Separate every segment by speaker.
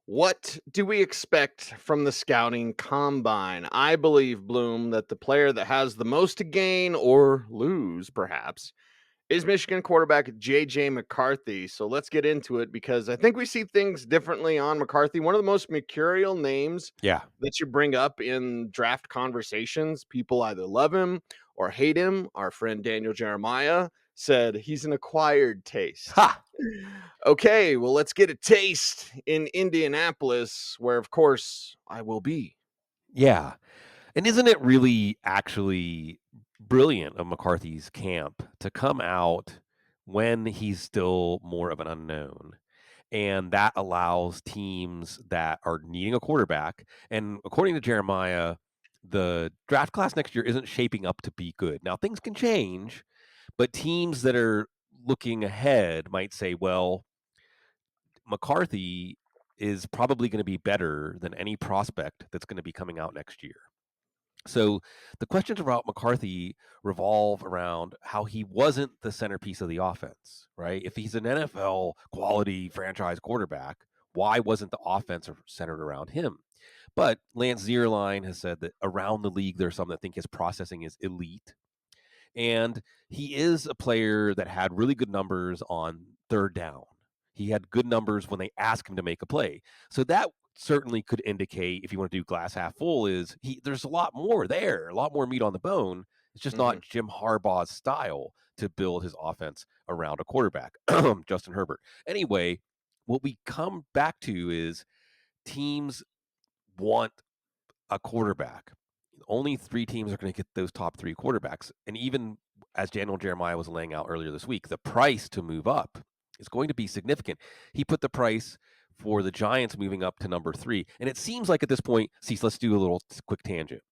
Speaker 1: What do we expect from the scouting combine? I believe, Bloom, that the player that has the most to gain or lose, perhaps, is Michigan quarterback J.J. McCarthy. So let's get into it because I think we see things differently on McCarthy. One of the most mercurial names
Speaker 2: Yeah.
Speaker 1: that you bring up in draft conversations, people either love him or hate him. Our friend Daniel Jeremiah said he's an acquired taste.
Speaker 2: Ha!
Speaker 1: Okay, well, let's get a taste in Indianapolis, where, of course, I will be.
Speaker 2: Yeah. And isn't it really actually brilliant of McCarthy's camp to come out when he's still more of an unknown? And that allows teams that are needing a quarterback. And according to Jeremiah, the draft class next year isn't shaping up to be good. Now, things can change, but teams that are looking ahead might say, well, McCarthy is probably going to be better than any prospect that's going to be coming out next year. So the questions about McCarthy revolve around how he wasn't the centerpiece of the offense, right? If he's an NFL quality franchise quarterback, why wasn't the offense centered around him? But Lance Zierlein has said that around the league, there's some that think his processing is elite. And he is a player that had really good numbers on third down. He had good numbers when they asked him to make a play. So that certainly could indicate, if you want to do glass half full, is there's a lot more there, a lot more meat on the bone. It's just
Speaker 1: Mhm.
Speaker 2: not Jim Harbaugh's style to build his offense around a quarterback, Justin Herbert. Anyway, what we come back to is teams want a quarterback. Only 3 teams are going to get those top 3 quarterbacks. And even as Daniel Jeremiah was laying out earlier this week, the price to move up is going to be significant. He put the price for the Giants moving up to number 3. And it seems like at this point, Cecil, let's do a little quick tangent.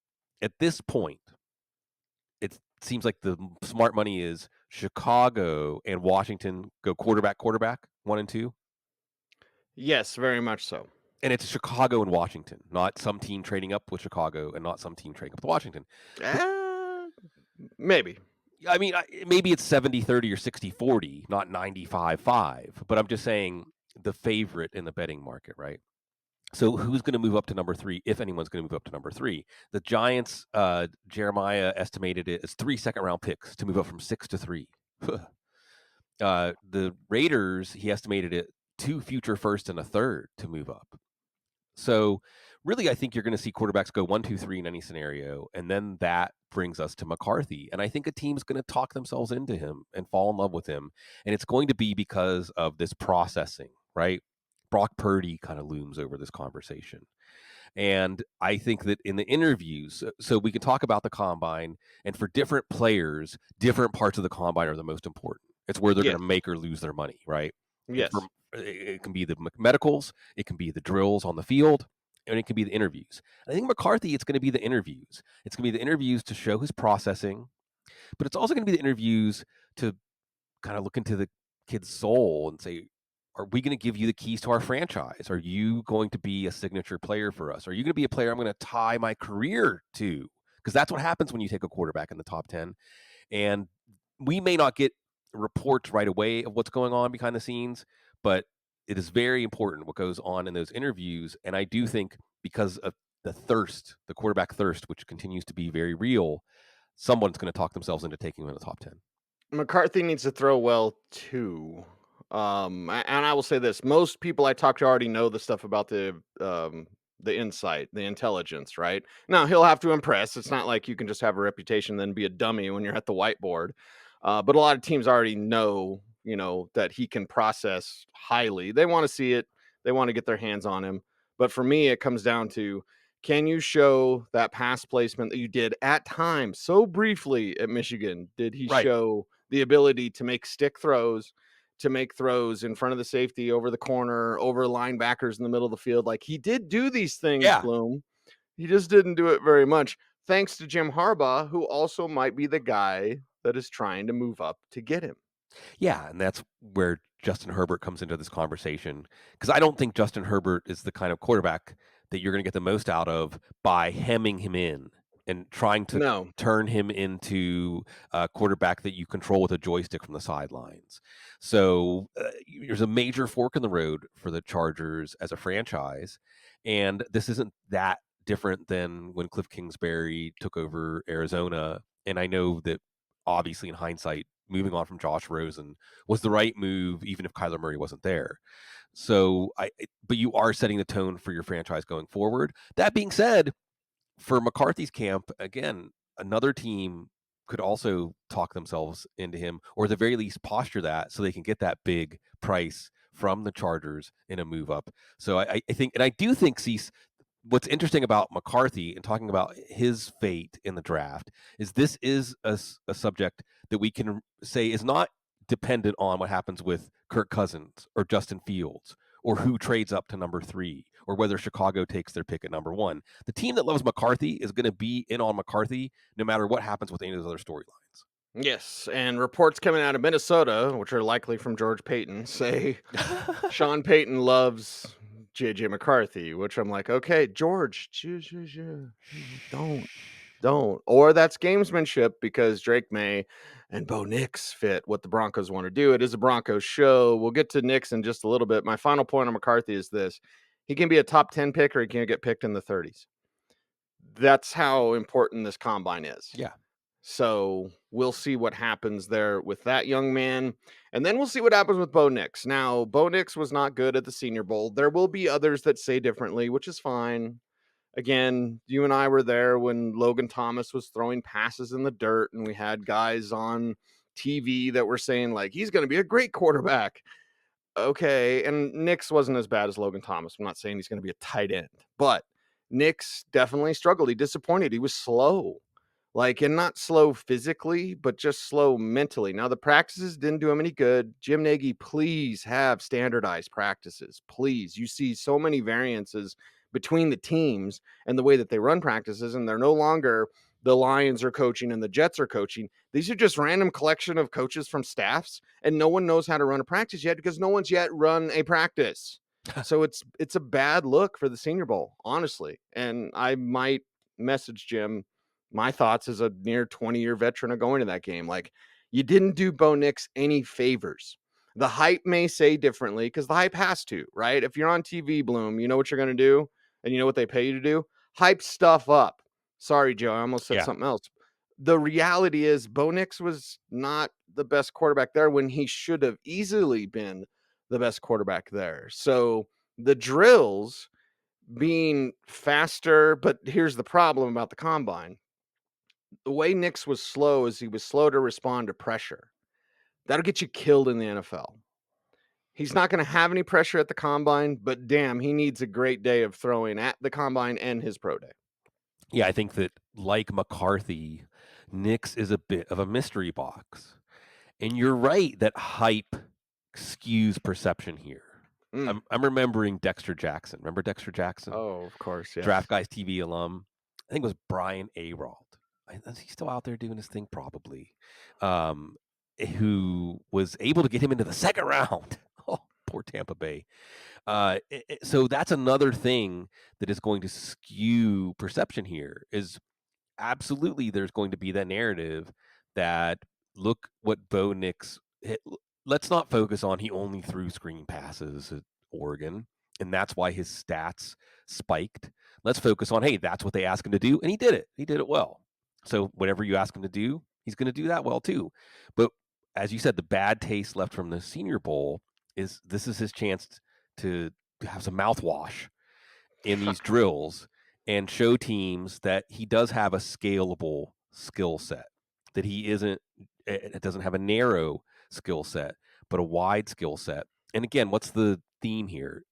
Speaker 2: At this point, it seems like the smart money is Chicago and Washington go quarterback, 1 and 2.
Speaker 1: Yes, very much so.
Speaker 2: And it's Chicago and Washington, not some team trading up with Chicago and not some team trading up with Washington. The
Speaker 1: Uh, maybe.
Speaker 2: I mean, maybe it's 70-30 or 60-40, not 95-5, but I'm just saying the favorite in the betting market, right? So who's going to move up to number 3, if anyone's going to move up to number 3? The Giants, Jeremiah estimated it as 3 second-round picks to move up from 6 to 3. The Raiders, he estimated it 2 future first and a third to move up. So really, I think you're going to see quarterbacks go 1, 2, 3 in any scenario. And then that brings us to McCarthy. And I think a team's going to talk themselves into him and fall in love with him. And it's going to be because of this processing, right? Brock Purdy kind of looms over this conversation. And I think that in the interviews, so we can talk about the combine, and for different players, different parts of the combine are the most important. It's where they're going
Speaker 1: Yes.
Speaker 2: to make or lose their money, right? And
Speaker 1: Yes.
Speaker 2: it can be the medicals, it can be the drills on the field, and it can be the interviews. And I think McCarthy, it's going to be the interviews. It's going to be the interviews to show his processing, but it's also going to be the interviews to kind of look into the kid's soul and say, are we going to give you the keys to our franchise? Are you going to be a signature player for us? Are you going to be a player I'm going to tie my career to? Because that's what happens when you take a quarterback in the top 10. And we may not get reports right away of what's going on behind the scenes, but it is very important what goes on in those interviews. And I do think because of the thirst, the quarterback thirst, which continues to be very real, someone's going to talk themselves into taking him in the top 10.
Speaker 1: McCarthy needs to throw well too. And I will say this: most people I talk to already know the stuff about the insight, the intelligence. Right now, he'll have to impress. It's not like you can just have a reputation then be a dummy when you're at the whiteboard. But a lot of teams already know, that he can process highly. They want to see it. They want to get their hands on him. But for me, it comes down to, can you show that pass placement that you did at times so briefly at Michigan? Did he
Speaker 2: Right.
Speaker 1: show the ability to make stick throws, to make throws in front of the safety, over the corner, over linebackers in the middle of the field? Like, he did do these things,
Speaker 2: Yeah.
Speaker 1: Bloom. He just didn't do it very much. Thanks to Jim Harbaugh, who also might be the guy that is trying to move up to get him.
Speaker 2: Yeah, and that's where Justin Herbert comes into this conversation, because I don't think Justin Herbert is the kind of quarterback that you're going to get the most out of by hemming him in. and trying to
Speaker 1: No.
Speaker 2: turn him into a quarterback that you control with a joystick from the sidelines. So there's a major fork in the road for the Chargers as a franchise, and this isn't that different than when Cliff Kingsbury took over Arizona. And I know that obviously in hindsight, moving on from Josh Rosen was the right move, even if Kyler Murray wasn't there. So but you are setting the tone for your franchise going forward. That being said, for McCarthy's camp, again, another team could also talk themselves into him, or at the very least posture that so they can get that big price from the Chargers in a move up. So I think, and I do think, Cease, what's interesting about McCarthy and talking about his fate in the draft is this is a subject that we can say is not dependent on what happens with Kirk Cousins or Justin Fields or who trades up to number 3 or whether Chicago takes their pick at number 1. The team that loves McCarthy is going to be in on McCarthy no matter what happens with any of those other storylines.
Speaker 1: Yes, and reports coming out of Minnesota, which are likely from George Payton, say Sean Payton loves JJ McCarthy, which I'm like, okay, George, don't, don't. Or that's gamesmanship because Drake May and Bo Nix fit what the Broncos want to do. It is a Broncos show. We'll get to Nix in just a little bit. My final point on McCarthy is this: he can be a top 10 pick or he can get picked in the 30s. That's how important this combine is.
Speaker 2: Yeah.
Speaker 1: So we'll see what happens there with that young man. And then we'll see what happens with Bo Nix. Now, Bo Nix was not good at the Senior Bowl. There will be others that say differently, which is fine. Again, you and I were there when Logan Thomas was throwing passes in the dirt, and we had guys on TV that were saying, like, he's going to be a great quarterback. Okay. And Nix wasn't as bad as Logan Thomas. I'm not saying he's going to be a tight end, but Nix definitely struggled. He disappointed. He was slow. Like, and not slow physically, but just slow mentally. Now, the practices didn't do him any good. Jim Nagy, please have standardized practices. Please. You see so many variances between the teams and the way that they run practices, and they're no longer the Lions are coaching and the Jets are coaching. These are just random collection of coaches from staffs, and no one knows how to run a practice yet because no one's yet run a practice. So it's a bad look for the Senior Bowl, honestly. And I might message Jim my thoughts as a near 20-year veteran of going to that game. Like, you didn't do Bo Nix any favors. The hype may say differently because the hype has to, right? If you're on TV, Bloom, you know what you're going to do and you know what they pay you to do? Hype stuff up. Sorry, Joe, I almost said
Speaker 2: Yeah.
Speaker 1: something else. The reality is Bo Nix was not the best quarterback there when he should have easily been the best quarterback there. So the drills being faster, but here's the problem about the combine: the way Nix was slow is he was slow to respond to pressure. That'll get you killed in the NFL. He's not going to have any pressure at the combine, but damn, he needs a great day of throwing at the combine and his pro day.
Speaker 2: Yeah, I think that like McCarthy, Nix is a bit of a mystery box. And you're right that hype skews perception here.
Speaker 1: Mm.
Speaker 2: I'm remembering Dexter Jackson. Remember Dexter Jackson?
Speaker 1: Oh, of course, yes.
Speaker 2: Draft Guys TV alum. I think it was Brian Arald. Is he still out there doing his thing? Probably. Um, who was able to get him into the second round. Oh, poor Tampa Bay. So that's another thing that is going to skew perception here is absolutely there's going to be that narrative that look what Bo Nix hit. Let's not focus on he only threw screen passes at Oregon, and that's why his stats spiked. Let's focus on, hey, that's what they asked him to do, and he did it. He did it well. So whatever you ask him to do, he's going to do that well too. But as you said, the bad taste left from the Senior Bowl is this is his chance to have some mouthwash in these drills and show teams that he does have a scalable skill set, that he isn't, it doesn't have a narrow skill set, but a wide skill set. And again, what's the theme here?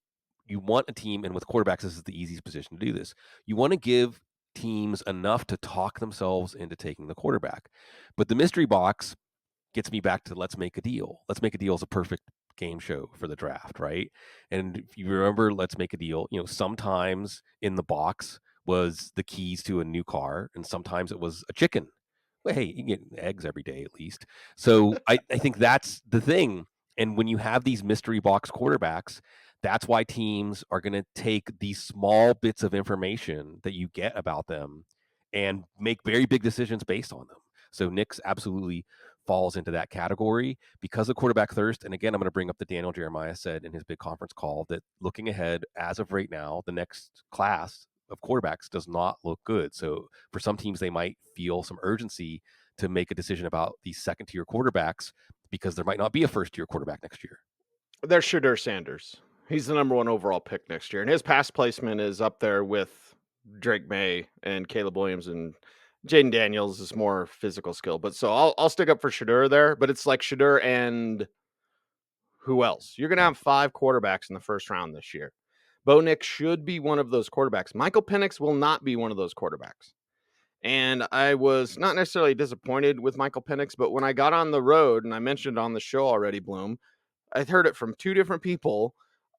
Speaker 2: You want a team, and with quarterbacks, this is the easiest position to do this. You want to give teams enough to talk themselves into taking the quarterback. But the mystery box gets me back to let's make a deal. Let's make a deal is a perfect game show for the draft, right? And if you remember, let's make a deal. Sometimes in the box was the keys to a new car, and sometimes it was a chicken. Well, hey, you get eggs every day at least. So I think that's the thing. And when you have these mystery box quarterbacks, that's why teams are going to take these small bits of information that you get about them and make very big decisions based on them. So Nix absolutely falls into that category because of quarterback thirst. And again, I'm going to bring up that Daniel Jeremiah said in his big conference call that looking ahead, as of right now, the next class of quarterbacks does not look good. So for some teams, they might feel some urgency to make a decision about these second tier quarterbacks because there might not be a first tier quarterback next year.
Speaker 1: There's Shedeur Sanders. He's the number one overall pick next year, and his pass placement is up there with Drake May and Caleb Williams, and Jaden Daniels is more physical skill. But so I'll stick up for Shedeur there. But it's like Shedeur and who else? You're gonna
Speaker 2: Yeah.
Speaker 1: have 5 quarterbacks in the first round this year. Bo Nix should be one of those quarterbacks. Michael Penix will not be one of those quarterbacks. And I was not necessarily disappointed with Michael Penix, but when I got on the road, and I mentioned on the show already, Bloom, I heard it from 2 different people.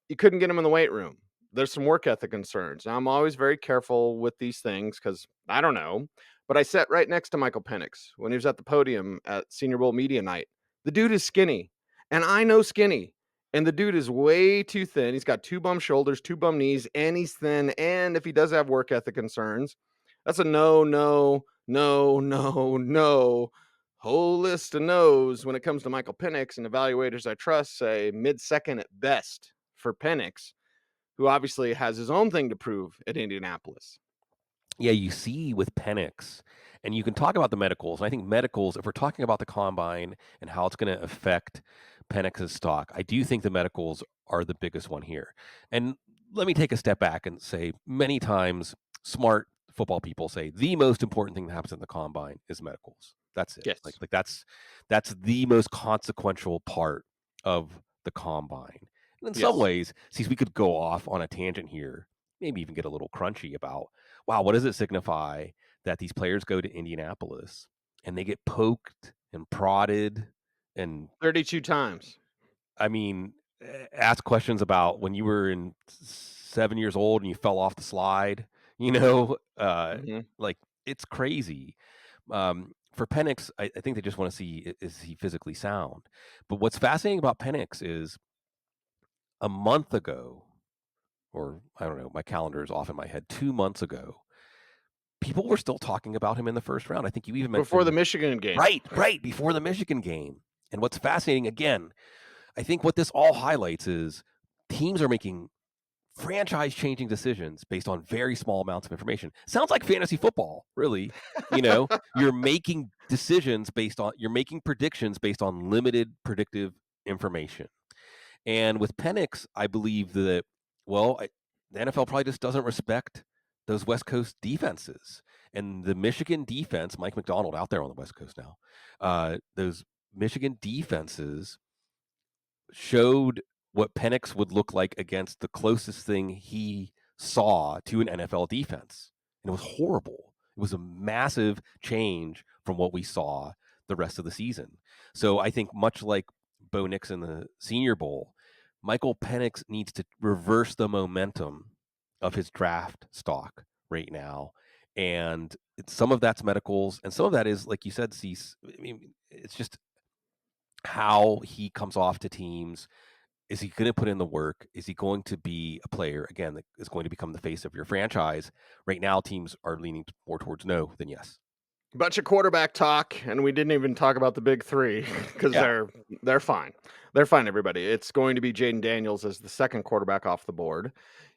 Speaker 1: You couldn't get him in the weight room. There's some work ethic concerns. Now, I'm always very careful with these things because I don't know. But I sat right next to Michael Penix when he was at the podium at Senior Bowl Media Night. The dude is skinny, and I know skinny. And the dude is way too thin. He's got 2 bum shoulders, 2 bum knees, and he's thin. And if he does have work ethic concerns, that's a no, no, no, no, no. Whole list of no's when it comes to Michael Penix, and evaluators I trust say mid-second at best for Penix, who obviously has his own thing to prove at Indianapolis.
Speaker 2: Yeah, you see with Penix, and you can talk about the medicals. And I think medicals, if we're talking about the combine and how it's going to affect Penix's stock, I do think the medicals are the biggest one here. And let me take a step back and say many times smart football people say the most important thing that happens in the combine is medicals. That's it. Like
Speaker 1: Yes.
Speaker 2: like that's the most consequential part of the combine. And in some
Speaker 1: Yes.
Speaker 2: ways, since we could go off on a tangent here, maybe even get a little crunchy about wow, what does it signify that these players go to Indianapolis and they get poked and prodded and
Speaker 1: 32 times.
Speaker 2: I mean, ask questions about when you were in 7 years old and you fell off the slide, you know,
Speaker 1: Mhm.
Speaker 2: like it's crazy. For Penix, I think they just want to see is he physically sound. But what's fascinating about Penix is a month ago, or I don't know, my calendar is off in my head. 2 months ago, people were still talking about him in the first round. I think you even
Speaker 1: Before the
Speaker 2: mentioned
Speaker 1: Michigan game.
Speaker 2: right, before the Michigan game. And what's fascinating, again, I think what this all highlights is teams are making franchise-changing decisions based on very small amounts of information. Sounds like fantasy football, really. You're making you're making predictions based on limited predictive information. And with Penix, I believe that, the NFL probably just doesn't respect those West Coast defenses. And the Michigan defense, Mike McDonald out there on the West Coast now, those Michigan defenses showed what Penix would look like against the closest thing he saw to an NFL defense. And it was horrible. It was a massive change from what we saw the rest of the season. So I think much like Bo Nix in the Senior Bowl, Michael Penix needs to reverse the momentum of his draft stock right now. And some of that's medicals, and some of that is, like you said, Cease. I mean, it's just how he comes off to teams. Is he going to put in the work? Is he going to be a player, again, that is going to become the face of your franchise? Right now, teams are leaning more towards no than yes.
Speaker 1: Bunch of quarterback talk, and we didn't even talk about the big 3 because
Speaker 2: Yeah.
Speaker 1: they're fine. They're fine, everybody. It's going to be Jaden Daniels as the second quarterback off the board.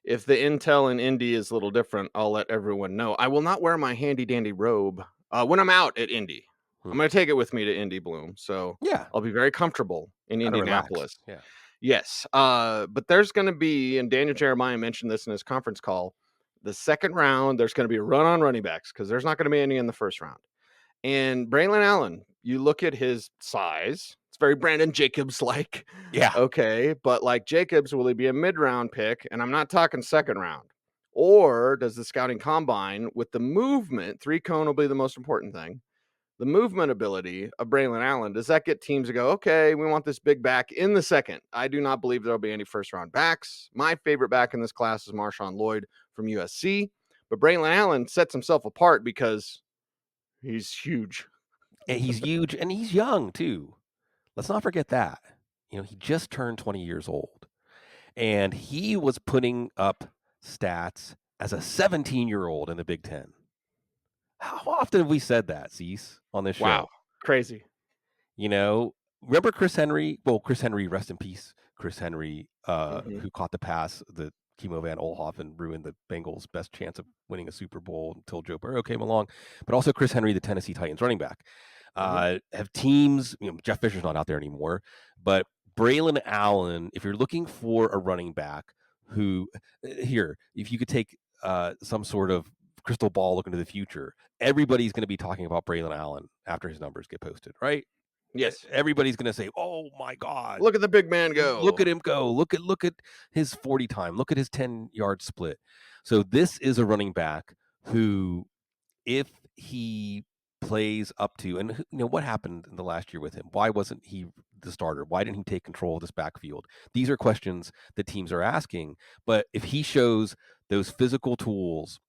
Speaker 1: If the intel in Indy is a little different, I'll let everyone know. I will not wear my handy dandy robe when I'm out at Indy.
Speaker 2: Hmm.
Speaker 1: I'm going to take it with me to Indy, Bloom. So
Speaker 2: Yeah.
Speaker 1: I'll be very comfortable in
Speaker 2: Gotta relax.
Speaker 1: Indianapolis.
Speaker 2: Yeah.
Speaker 1: Yes. But there's going to be, and Daniel Jeremiah mentioned this in his conference call, the second round, there's going to be a run on running backs because there's not going to be any in the first round. And Braelon Allen, you look at his size, it's very Brandon Jacobs like.
Speaker 2: Yeah.
Speaker 1: Okay, but like Jacobs, will he be a mid-round pick? And I'm not talking second round. Or does the scouting combine with the movement, 3-cone will be the most important thing. The movement ability of Braelon Allen, does that get teams to go, okay, we want this big back in the second? I do not believe there'll be any first round backs. My favorite back in this class is Marshawn Lloyd from USC. But Braelon Allen sets himself apart because he's huge.
Speaker 2: And he's huge and he's young too. Let's not forget that. He just turned 20 years old and he was putting up stats as a 17-year-old in the Big Ten. often have we said that, Cease, on this show?
Speaker 1: Wow, crazy.
Speaker 2: You know, remember Chris Henry? Well, Chris Henry, rest in peace. Chris Henry,
Speaker 1: Mhm,
Speaker 2: who caught the pass that Kimo Van Olhoff and ruined the Bengals' best chance of winning a Super Bowl until Joe Burrow came along. But also Chris Henry, the Tennessee Titans running back.
Speaker 1: mhm.
Speaker 2: Have teams, Jeff Fisher's not out there anymore, but Braelon Allen, if you're looking for a running back who, here, if you could take some sort of crystal ball look into the future, everybody's going to be talking about Braelon Allen after his numbers get posted, right?
Speaker 1: Yes.
Speaker 2: Everybody's going to say, "Oh my God,
Speaker 1: Look at the big man
Speaker 2: look
Speaker 1: go.
Speaker 2: at him go! Look at his 40 time! Look at his 10-yard split!" So this is a running back who, if he plays up to, and what happened in the last year with him? Why wasn't he the starter? Why didn't he take control of this backfield? These are questions that teams are asking. But if he shows those physical tools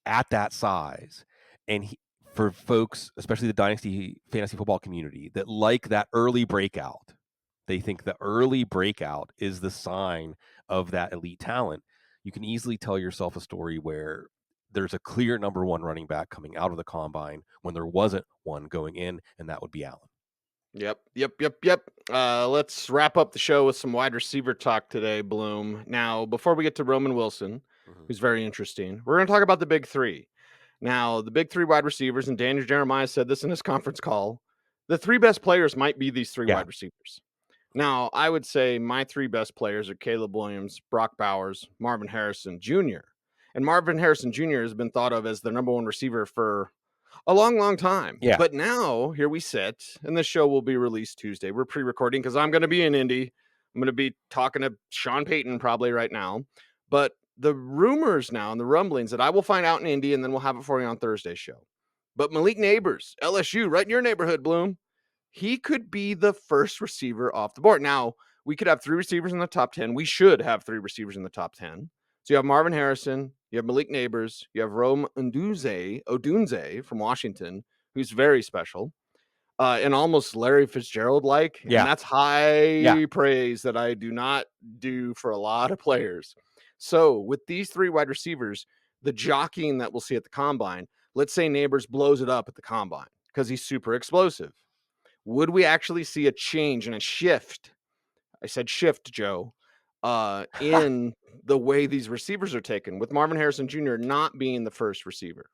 Speaker 2: at that size, and for folks, especially the dynasty fantasy football community, that like that early breakout, they think the early breakout is the sign of that elite talent. You can easily tell yourself a story where there's a clear number one running back coming out of the combine when there wasn't one going in, and that would be Allen.
Speaker 1: Yep. Let's wrap up the show with some wide receiver talk today, Bloom. Now, before we get to Roman Wilson,
Speaker 2: Mhm.
Speaker 1: who's very interesting, we're going to talk about the big three. Now, the big three wide receivers, and Daniel Jeremiah said this in his conference call. The three best players might be these three
Speaker 2: Yeah,
Speaker 1: wide receivers. Now, I would say my three best players are Caleb Williams, Brock Bowers, Marvin Harrison Jr. And Marvin Harrison Jr. has been thought of as the number one receiver for a long, long time.
Speaker 2: yeah.
Speaker 1: But now here we sit, and this show will be released Tuesday. We're pre-recording because I'm going to be in Indy. I'm going to be talking to Sean Payton probably right now. But the rumors now and the rumblings that I will find out in Indy, and then we'll have it for you on Thursday's show. But Malik Nabers, LSU, right in your neighborhood, Bloom. He could be the first receiver off the board. Now, we could have three receivers in the top 10. We should have three receivers in the top 10. So you have Marvin Harrison, you have Malik Nabers, you have Rome Odunze from Washington, who's very special, and almost Larry Fitzgerald like. And
Speaker 2: Yeah,
Speaker 1: that's
Speaker 2: yeah.
Speaker 1: high praise that I do not do for a lot of players. So with these three wide receivers, the jockeying that we'll see at the combine, let's say Nabers blows it up at the combine because he's super explosive. Would we actually see a change and a shift? I said shift, Joe, in the way these receivers are taken, with Marvin Harrison Jr. not being the first receiver.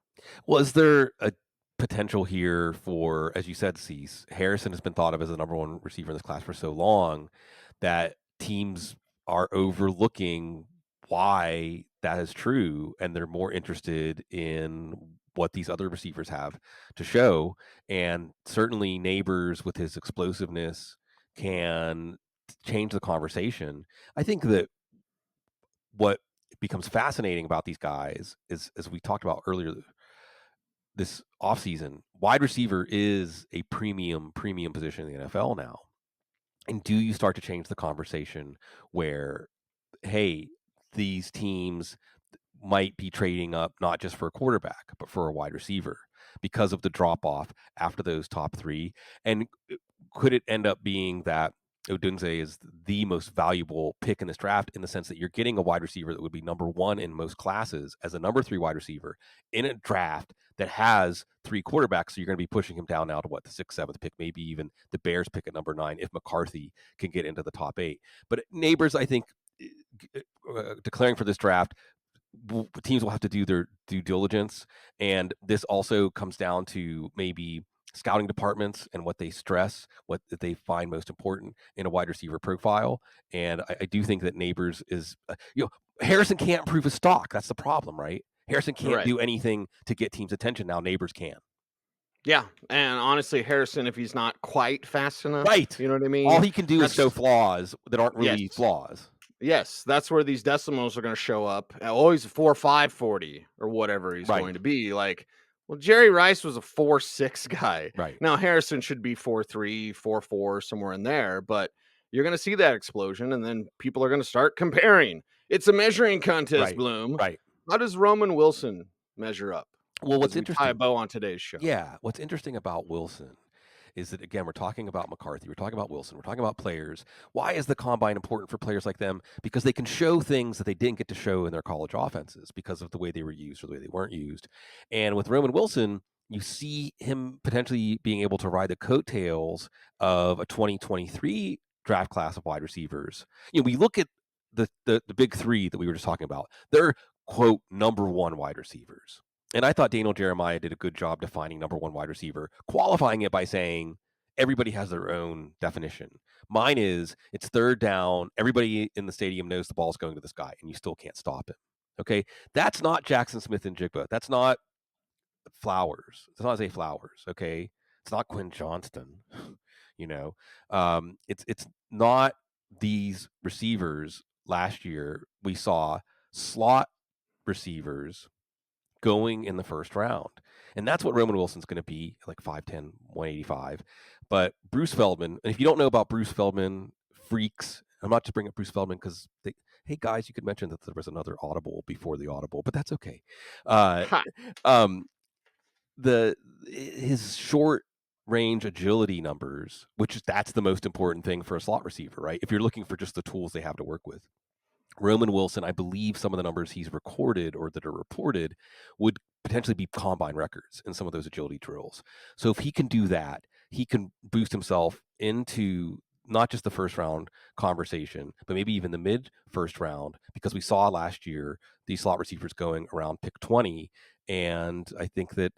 Speaker 2: Was there a potential here for, as you said, Cease, Harrison has been thought of as the number one receiver in this class for so long that teams are overlooking why that is true, and they're more interested in what these other receivers have to show. And certainly Neighbors with his explosiveness can change the conversation. I think that what becomes fascinating about these guys is, as we talked about earlier this offseason, wide receiver is a premium position in the NFL now. And do you start to change the conversation where, hey, these teams might be trading up not just for a quarterback, but for a wide receiver because of the drop off after those top three? And could it end up being that Odunze is the most valuable pick in this draft, in the sense that you're getting a wide receiver that would be number one in most classes as a number three wide receiver in a draft that has three quarterbacks? So you're going to be pushing him down now to what, the sixth, seventh pick, maybe even the Bears pick at number 9 if McCarthy can get into the top 8. But Neighbors, I think, declaring for this draft, teams will have to do their due diligence, and this also comes down to maybe scouting departments and what they stress, what they find most important in a wide receiver profile. And I do think that Neighbors is, Harrison can't improve his stock. That's the problem, right? Harrison can't
Speaker 1: Right.
Speaker 2: do anything to get teams' attention. Now Neighbors can.
Speaker 1: Yeah. And honestly, Harrison, if he's not quite fast enough,
Speaker 2: Right.
Speaker 1: you know what I
Speaker 2: All
Speaker 1: mean?
Speaker 2: he can do is show
Speaker 1: That's
Speaker 2: flaws that aren't
Speaker 1: yes.
Speaker 2: really flaws.
Speaker 1: Yes. That's where these decimals are going to show up. Always 4.540 or whatever he's
Speaker 2: Right.
Speaker 1: going to be. Like, well, Jerry Rice was a 4.6 guy.
Speaker 2: Right.
Speaker 1: Now Harrison should be 4.3, 4.4, somewhere in there, but you're going to see that explosion, and then people are going to start comparing. It's a measuring contest,
Speaker 2: Right.
Speaker 1: Bloom.
Speaker 2: Right.
Speaker 1: How does Roman Wilson measure up
Speaker 2: Well, what's
Speaker 1: as we tie a
Speaker 2: interesting,
Speaker 1: bow on today's show?
Speaker 2: yeah, what's interesting about Wilson is that, again, we're talking about McCarthy, we're talking about Wilson, we're talking about players. Why is the combine important for players like them? Because they can show things that they didn't get to show in their college offenses because of the way they were used or the way they weren't used. And with Roman Wilson, You see him potentially being able to ride the coattails of a 2023 draft class of wide receivers. We look at the big three that we were just talking about. They're quote number one wide receivers. And I thought Daniel Jeremiah did a good job defining number one wide receiver, qualifying it by saying everybody has their own definition. Mine is it's third down. Everybody in the stadium knows the ball's going to this guy, and you still can't stop him. Okay. That's not Jackson Smith and Jigba. That's not Flowers. It's not Zay Flowers. Okay. It's not Quinn Johnston. It's not these receivers. Last year we saw slot receivers going in the first round. And that's what Roman Wilson's going to be, like 5'10", 185. But Bruce Feldman, and if you don't know about Bruce Feldman, freaks, I'm not just bringing up Bruce Feldman because, hey, guys, you could mention that there was another audible before the audible, but that's okay.
Speaker 1: Ha.
Speaker 2: His short range agility numbers, that's the most important thing for a slot receiver, right? If you're looking for just the tools they have to work with. Roman Wilson, I believe some of the numbers he's recorded or that are reported would potentially be combine records in some of those agility drills. So if he can do that, he can boost himself into not just the first round conversation, but maybe even the mid first round, because we saw last year these slot receivers going around pick 20. And I think that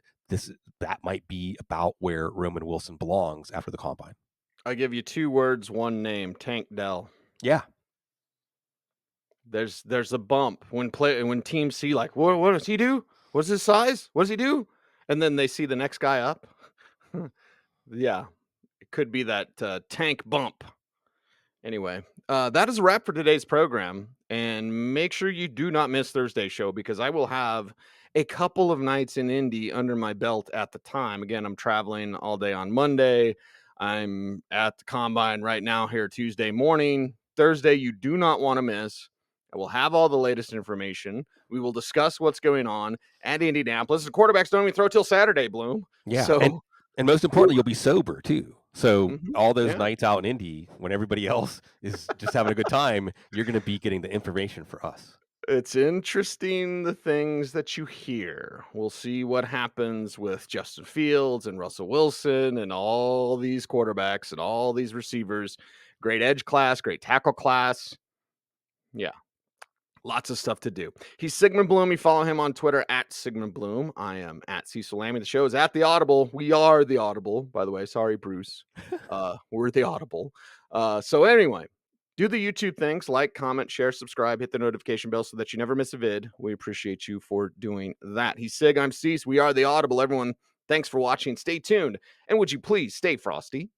Speaker 2: that might be about where Roman Wilson belongs after the combine.
Speaker 1: I give you 2 words, 1 name, Tank Dell.
Speaker 2: Yeah.
Speaker 1: There's a bump when teams see like, what does he do? What's his size? What does he do? And then they see the next guy up. Yeah, it could be that tank bump. Anyway, that is a wrap for today's program. And make sure you do not miss Thursday's show because I will have a couple of nights in Indy under my belt at the time. Again, I'm traveling all day on Monday. I'm at the combine right now here Tuesday morning. Thursday, you do not want to miss. I will have all the latest information. We will discuss what's going on at Indianapolis. The quarterbacks don't even throw till Saturday, Bloom.
Speaker 2: Yeah.
Speaker 1: So,
Speaker 2: and most importantly, you'll be sober too. So all those
Speaker 1: yeah.
Speaker 2: nights out in Indy, when everybody else is just having a good time, you're going to be getting the information for us.
Speaker 1: It's interesting the things that you hear. We'll see what happens with Justin Fields and Russell Wilson and all these quarterbacks and all these receivers. Great edge class, great tackle class. Yeah, lots of stuff to do. He's Sigmund Bloom. You follow him on Twitter at Sigmund Bloom. I am at Cecil Lammey. The show is at The Audible. We are The Audible, by the way. Sorry, Bruce. We're The Audible. So anyway, do the YouTube things, like, comment, share, subscribe, hit the notification bell so that you never miss a vid. We appreciate you for doing that. He's Sig, I'm Cease. We are The Audible. Everyone, thanks for watching. Stay tuned. And would you please stay frosty?